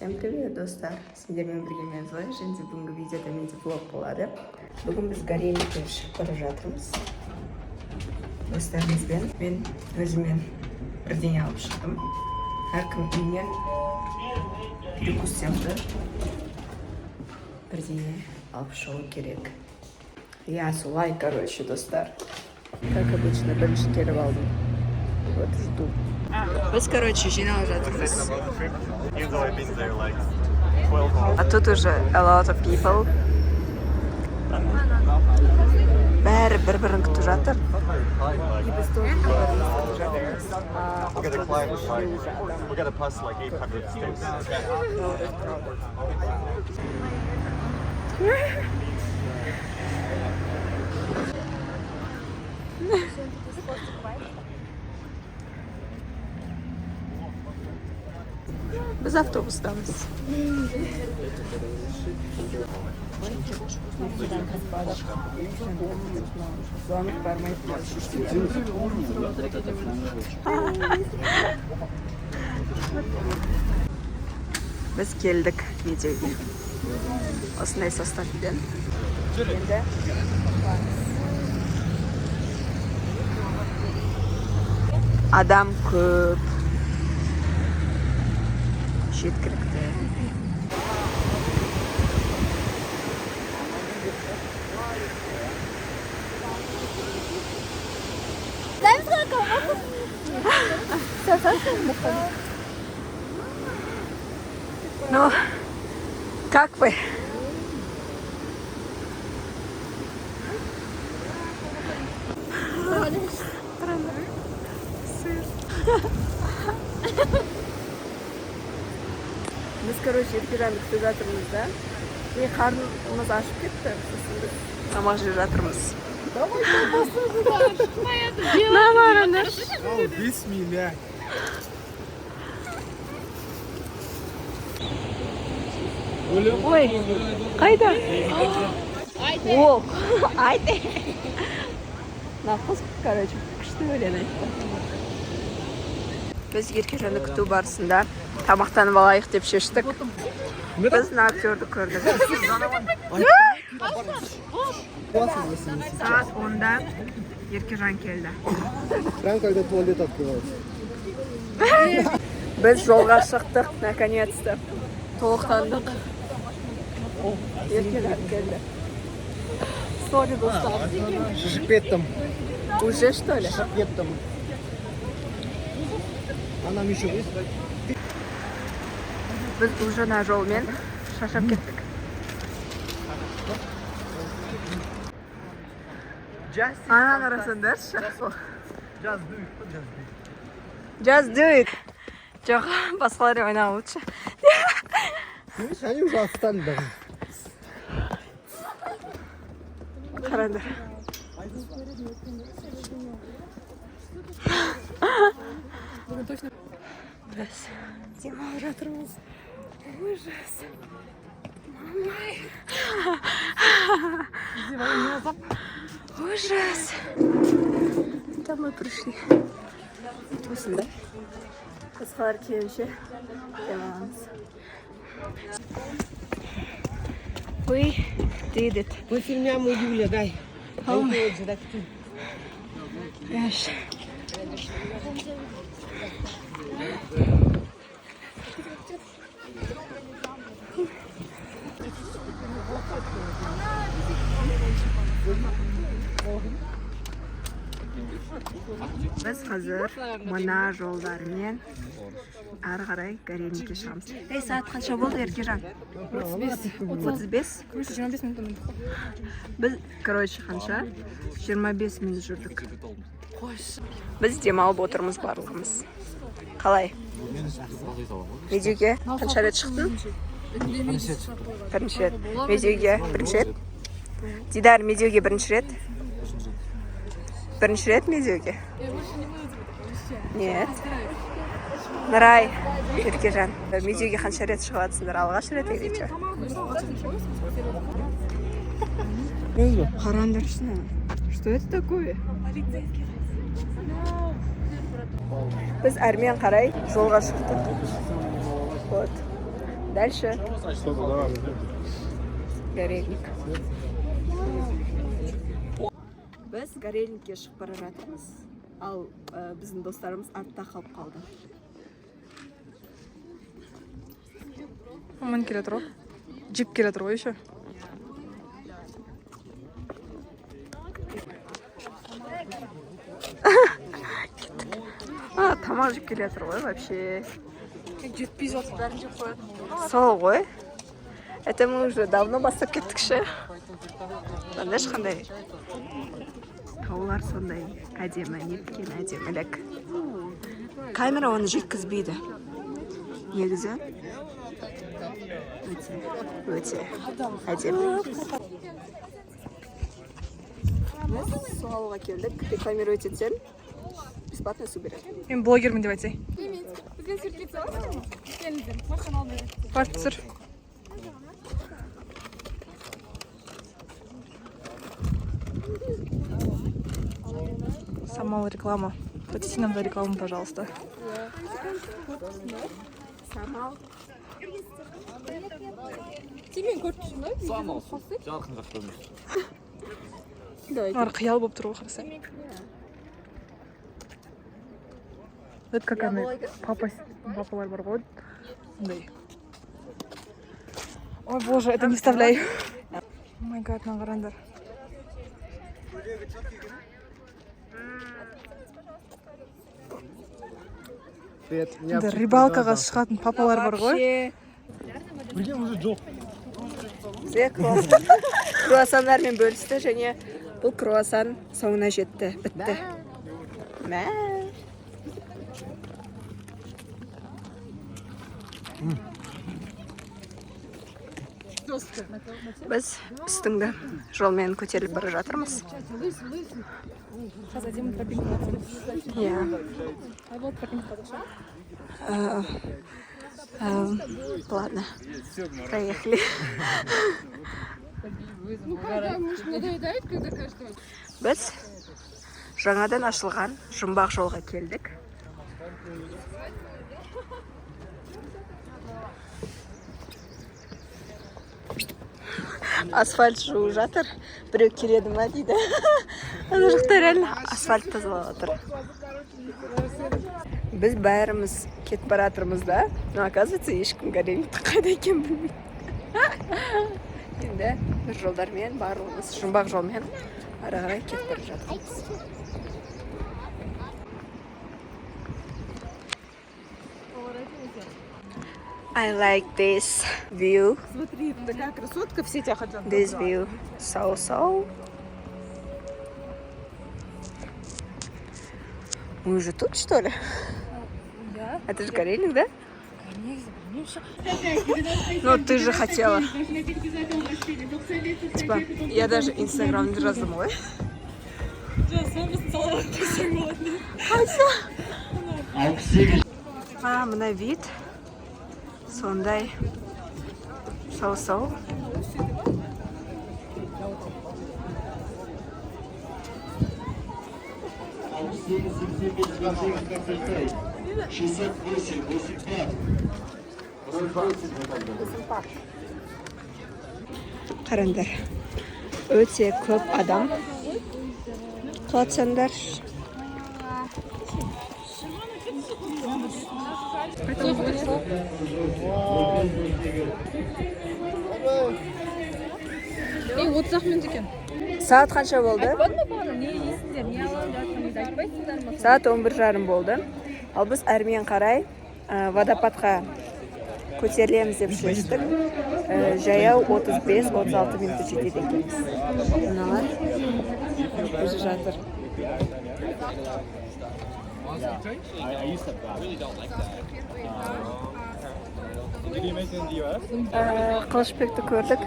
Всем привет, достар! Сіздермен бірге мен Зоя, және бүгінгі видеода менде влог болады. Бүгін біз Гаремиге шығып бара жатырмыз. Достарымызбен мен өзіме бірдеңе алып шықтым. Әркім үйінен перекус сияқты бірдеңе алып шығу керек. Я солай, короче, достар. Как обычно, бірінші келіп алдым. Вот жду. Біз, короче, жинал жатырмыз. А тут уже a lot of people. Бәрі бір-бірін күтіп жатыр. И біз тоже бір-бірін күтіп жатырмыз. We're gonna pass like 800 steps. Biz avtobusdamiz. Biz keldik videoga. Osmonay sostavdan. Endi adam ko'p. Yetkilikdi. Ну, как вы? Biz, короче, Еркежанды күтіп жатырмыз да. Мен қарнымыз ашып кетті. Тамақ жеп жатырмыз. Нормально. Бисмилля. Ой, қайда? О, айда. Нақыз, короче, күшті өлең айтты. Біз Еркежанды күту барысында тамақтанып алайық деп шештік. Біз актерді көрдік. Сағат 10-да Еркежан келді. Прям когда туалет открывается. Біз жолға шықтық, наконец-то. Толықтандық. Еркежан келді. Сори, достар. Шипеттом. Уже, что ли? Шипеттом. А нам еще есть? Biz уже жолмен шашап кеттік. Ана қарасаңдаршы. Just do it. Жоқ, басқалар ойнау лучше. Видишь, они уже отстали даже. Қараңдар. Біз демалып жатырмыз. Ужас. Мамай. Ужас. Там мы пришли. Осында. Басқалар келуші демаламыз. We did it. Мы фильмям Юля, дай. Яш. Біз қазір мына жолдармен ары қарай Гаремиге шығамыз. Сағат қанша болды, Еркежан? 35? 25 минут. Біз, короче, қанша? 25 минут жүрдік. Біз демалып отырмыз барлығымыз. Қалай? Медеуге қанша рет шықтың? Бірінші рет. Медеуге бірінші рет? Дидар, Медеуге бірінші рет? Бірінші рет Медеуге? Нет. Нарай, Еркежан. Медеуге қанша рет шығыватсыңдар? Алғаш рет егече? Қараңдаршына. Что это такое? Біз әрмен қарай жолға шықтық. Вот. Дальше Что туда? горельник. Біз горельникке шығып бара жатырмыз. Ал біздің достарымыз артта қалып қалды. Маман келе тұр ғой. Джип келе тұр ғой еще. Тамақ жеп келе тұр ғой вообще. Жетпей жатыр, бәрін жеп қояды. Сол ғой. Это мы уже давно бастап кеттік ше. Онда ешқандай. Таулар сондай әдемі, неткен әдемілік. Камера оны жеткізбейді. Негізі өте әдемі. Біз су алуға келдік. Рекламировать етсең, бесплатно су береді. Мен блогермін деп айтсай. Бізге сюрприз аласыз ма? Келіңіздер, машина алып береді. Бар түсір. Самал реклама. Платите нам за рекламу, пожалуйста. Самал. Сен көріп тұрсың ба? Самал, жарқын жақ көрміз. Ары қиял болып тұр ғой, қараса. Это как она, папалар бар ғой. Андай. Ой, боже, это не вставляй. О май гад, маған қараңдар. Рыбалкаға шығатын папалар бар ғой. Где уже жоқ? Бізге круассандармен бөлісті және бұл круассан соңына жетті, бітті. Мә. Біз үстіңді жолмен көтеріліп бара жатырмыз. Иә. Ладно, проехали. Біз жаңадан ашылған жұмбақ жолға келдік. Асфальт жуып жатыр. Біреу келеді ма дейді. Ана жақта реально асфальт тазалап жатыр. Біз бәріміз кетіп бара жатырмыз да, но оказывается ешкім горельникті қайда екенін білмейді. Енді бір жолдармен барлығымыз жұмбақ жолмен ары қарай кетіп бара жатырмыз. I like this view. Смотри, такая красотка, все тебя хотят. This view so. Мы уже тут, что ли? Да. Это же горельник, да? Конечно. Ну, ты же хотела. Типа, я даже Инстаграм не жаздым, ғой. Мына вид. Сондай. So. Қараңдар. Өте көп адам. Құлатсаңдар. Отыз минут екен. Сағат қанша болды? Не есіңдер, не алып жатқаныңызды айтпайсыңдар ма? Сағат 11:30 болды. Ал біз әрмен қарай водопадқа көтерілеміз деп шештік. Жаяу 35-36 минут жетеді екенбіз. Мыналар өзі жатыр. Қылышбекті көрдік.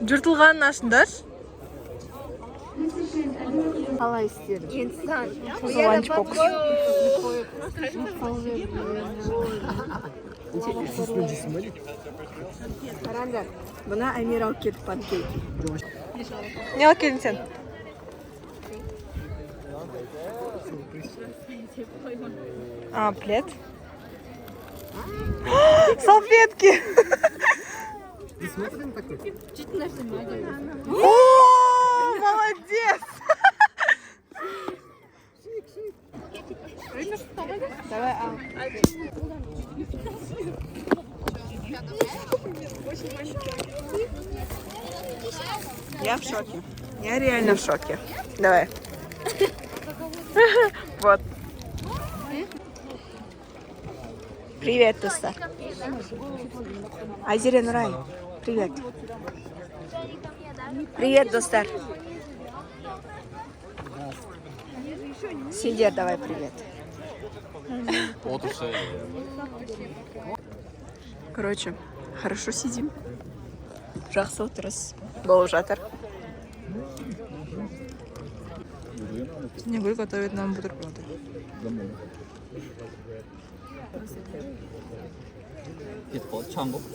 Жыртылғанын ашыңдар. Қалай істеді? Ланчбокс. Қараңдар, бұна Амир алып кетіп панкейк. Не алып келдің сен? Плед. Салфетки. О, молодец. Давай, Я в шоке. Я реально в шоке. Давай. Вот. Привет, Туса. Азире Нурай. Привет. Привет, достар. Синдер, давай привет. Короче, хорошо сидим. Жақсы отырыз. Болып жатыр. Снегурь готовит нам бутерброды. кетіп қалады чаң болып.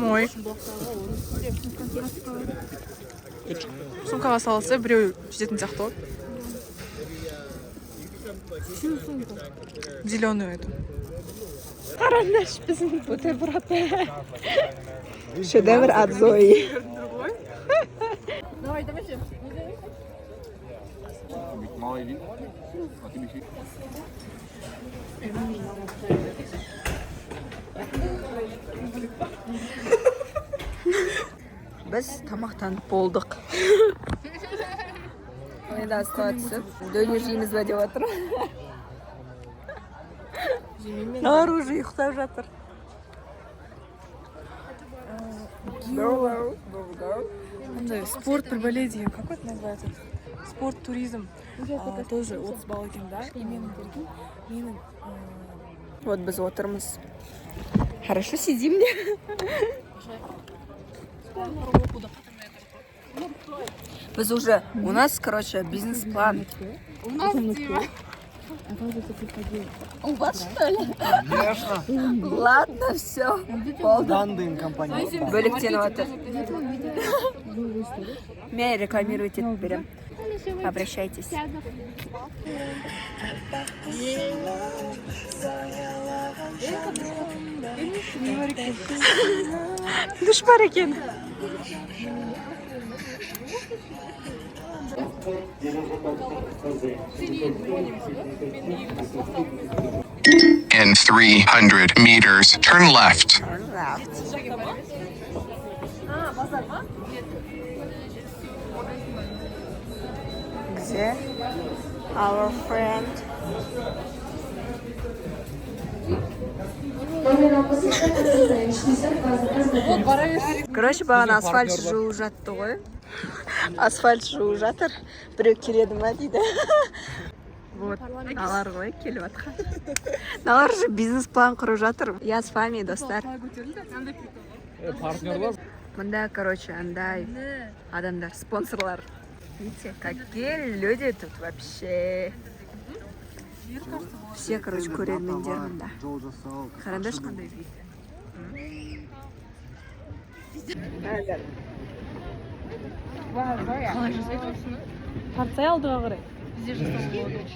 Мой. Сумкаға салса біреу жететін сияқты. Зеленую эту. Қараңдаршы біздің бутерброды. Шедевр от Зои. Малый вид. А ты бифи. Біз тамақтанып болдық. Ойда астыға түсіп, дөне жейміз бе деп отыр. Налар уже ұйықтап жатыр. Спорт при болезни. Как это называется? Спорт, туризм. Тоже 30 балл екен, да? И менің берген, менің... Вот біз отырмыз. Хорошо сидим де. Біз уже, у нас, короче, бизнес-план. У нас, Дима. У вас, что ли? Конечно. Ладно, все. Дандын компания. Бөліктен отыр. Мен рекламировать етіп берем. Обращайтесь. Душ бар екен. In 300 meters, turn left. Где? Our friend. Короче, бағана асфальт жуып жатты ғой. Асфальт жуып жатыр. Біреу келеді ма дейді. Вот, налар ғой келіп жатқан. Налар же бизнес-план құрып жатыр. Я с вами, достар. Партнерлар. Мында, короче, андай адамдар, спонсорлар. Видите, какие люди тут вообще. Все, короче, көрермендер мында. Қараңдаршы қандай вид. Тартай алдыға қарай. Бізде жасау болады.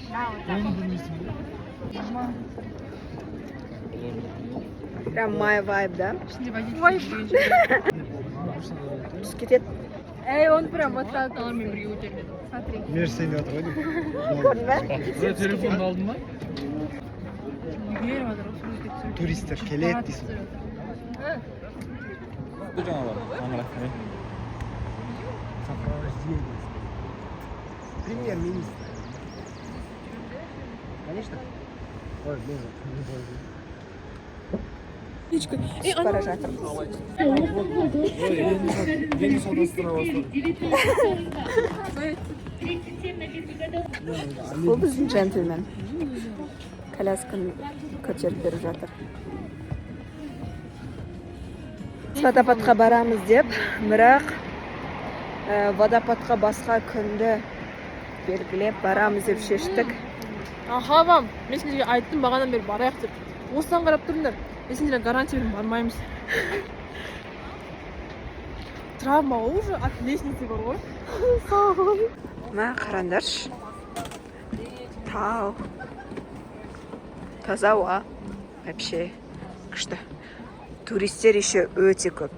Прям my vibe, да? Ішінде водитель. Түс кетеді. Он прям вот так аналармен бірге өтеді. Смотри. Мерсені отыр ғой деймін. Көрді Телефонды алдың ба? Үйгеріп жатыр, осы өзге түсіріп. Туристер келеді дейсің. Бұл жаңа бар. Аңырақ. Премьер-министр. Конечно. Ой, блин. бара жатыр. Дені саудасына бастады. Бұл біздің джентльмен. Колясканы көтеріп беріп жатыр. водопадқа барамыз деп, бірақ водопадқа басқа күнді белгілеп барамыз деп шештік. Аха, мам, мен сендерге айттым бағанадан бері барайық деп. Осыдан қарап тұрыңдар. Мен сендерге гарантия берем, бармаймыз. Травма уже от лестницы бар ғой. Мә, қараңдаршы. Тау. Таза ауа. Вообще күшті. Туристер еще өте көп.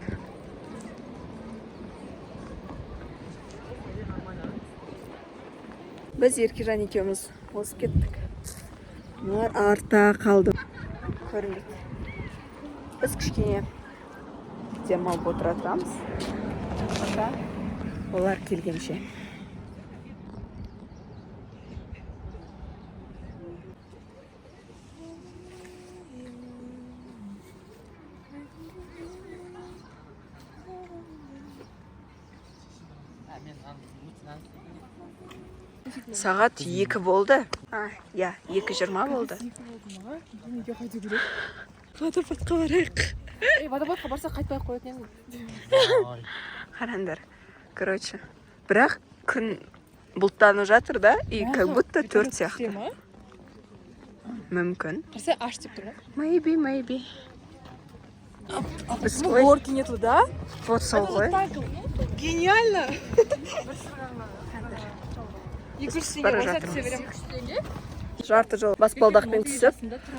Біз Еркежан екеуміз озып кеттік. Олар артта қалды. Көрінбейді. Біз кішкене демалып отыратамыз. Олар келгенше. Сағат 2 болды. Я, 2:20 болды. Водопадқа барайық. Водопадқа барсақ қайтпай қоятын едім. Қараңдар. Короче, бірақ күн бұлттанып жатыр да, и как будто 4 сияқты. Мүмкін. Қарсы аш деп тұр ғой. Maybe. Почему горки нету, да? Вот сол ғой. Гениально! Бара жатырмыз. Жарты жол баспалдақпен түсіп,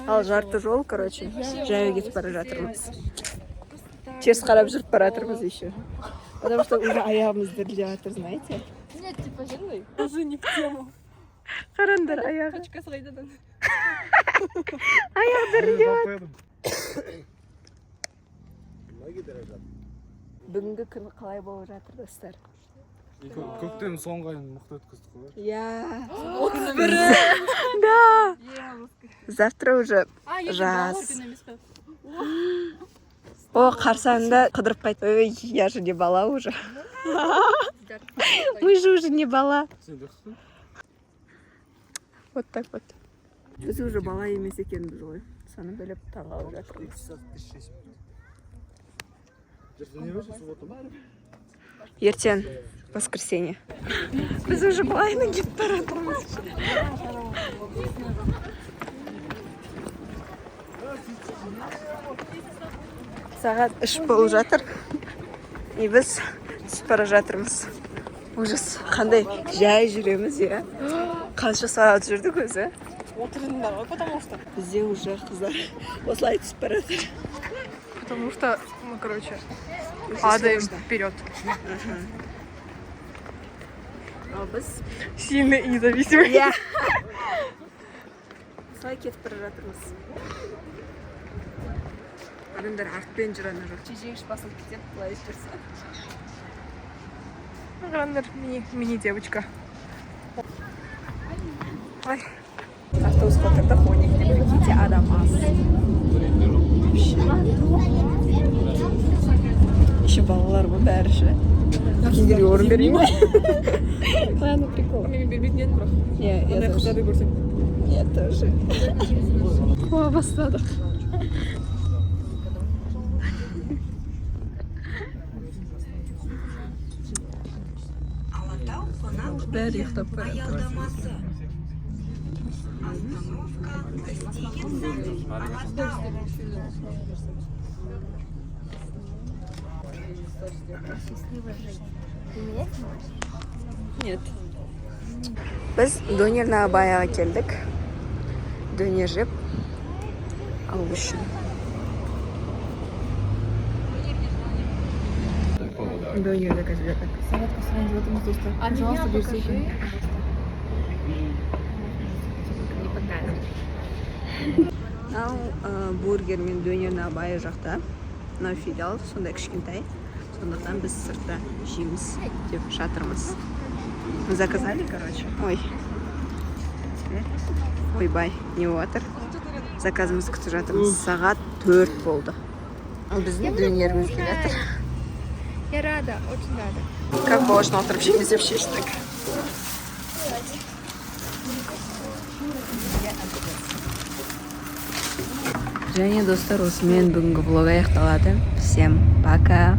ал жарты жол, короче, жаяу кетіп бара жатырмыз. Теріс қарап жүріп бара жатырмыз еще. Потому что уже аяғымыз дірілдеп жатыр, знаете? Нет, типа жирный. Уже не в тему. Қараңдар аяғы. Качка сойдыдан. Аяқ дірілдеп. Бүгінгі күн қалай болып жатыр, достар? Көктем соңғы айын мықты өткіздік қой. Я. 31. Да. Завтра уже жаз. О, қарсаңында қыдырып қайт. Ой, я же не бала уже. Мы же уже не бала. Вот так вот. Біз уже бала емес екенбіз ғой. Соны біліп тағалып жатырмыз. Ертең воскресенье. Біз уже былайына кетіп бара жатырмыз. Сағат 3 болып жатыр. И біз түсіп бара жатырмыз. Ужас, қандай жай жүреміз, я. Қанша сағат жүрдік өзі? Отырыңдар ғой, потому что. Бізде уже қыздар осылай түсіп бара жатыр. Потому что, ну, короче, падаем вперед. Ал біз Сильный и независимый. Я. Осылай кетіп бара жатырмыз. Адамдар артпен жүр, ана жоқ. Шешеңіш басылып кетеді, былай жүрсе. Грандер, мини-девочка. Ой. Автобусқа отырдық, 12-де прикиньте, адам аз. Еще балалар ғой бәрі ше. Кендерге орын бермей ме? Ладно, прикол. Мен бермейтін едім бірақ. Я Қандай тоже. қыздарды көрсем. Я тоже. Қуа бастадық. Бәрі ұйықтап бара жатыр. Нет. Біз донерна баяға келдік. Донер жеп алу үшін. Донер заказать так. Сағатқа сұрайын деп отырмыз, достар. Пожалуйста, берсе екен. Мынау бургер мен донерна бая жақта. Мынау филиал, сондай кішкентай. Сондықтан біз сыртта жейміз деп жатырмыз. Мы заказали, короче. Ой. Ойбай, не отыр. Заказымыз күтіп жатырмыз. Сағат 4 болды. Ал біздің донеріміз келе жатыр. Я рада, очень рада. Как можно отырып жейміз деп шештік. және достар, осымен бүгінгі влог аяқталады. Всем пока.